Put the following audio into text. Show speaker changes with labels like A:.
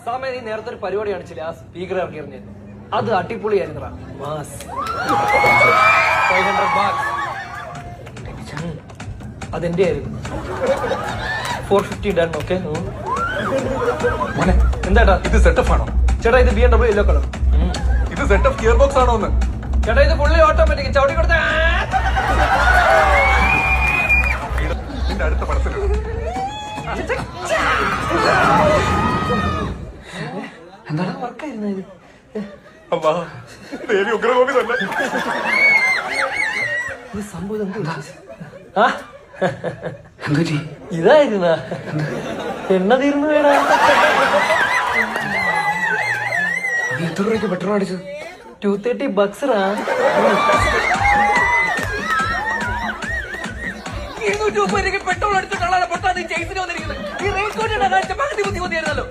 A: സാമേ നീ നേരത്തെ ഒരു പരിപാടി കാണിച്ചില്ല, ആ സ്പീക്കർ ഇറക്കി എറിഞ്ഞത് അത് അടിപൊളിയായിരുന്നടാ. Mass 500 bucks. അതെന്റെ ആയിരുന്നു. 450 ഡൺ. ഓക്കെ എന്താട്ടാ
B: ഇത് സെറ്റപ്പ് ആണോ?
A: ചേട്ടാ ഇത് BMW യെല്ലോ കളർ.
B: ഇത് സെറ്റപ്പ് ഗിയർ ബോക്സ് ആണോ എന്ന്?
A: ചേട്ടാ ഇത് ഫുള്ളി ഓട്ടോമാറ്റിക്. ചവിട്ടി കൊടുത്ത
B: നിന്റെ അടുത്ത പടത്തിലാണ്.
A: എന്താണ് വർക്കായിരുന്നു ഇത്?
B: അമ്മാ ദേവി ഉഗ്രകോപി തന്നെ.
A: ഇത് സംഭവം ഇതായിരുന്ന എണ്ണ തീർന്നു വേടാ.
C: എത്ര രൂപയ്ക്ക് പെട്രോൾ അടിച്ചത്?
A: 230 bucks. 230 പെട്രോൾ അടിച്ചിട്ടുള്ള പൊട്ടാ നീ ചേസിന് വന്നിരിക്കുന്നത്. ഈ റേറ്റ് പകുതി ബുദ്ധി മതിയായിരുന്നല്ലോ.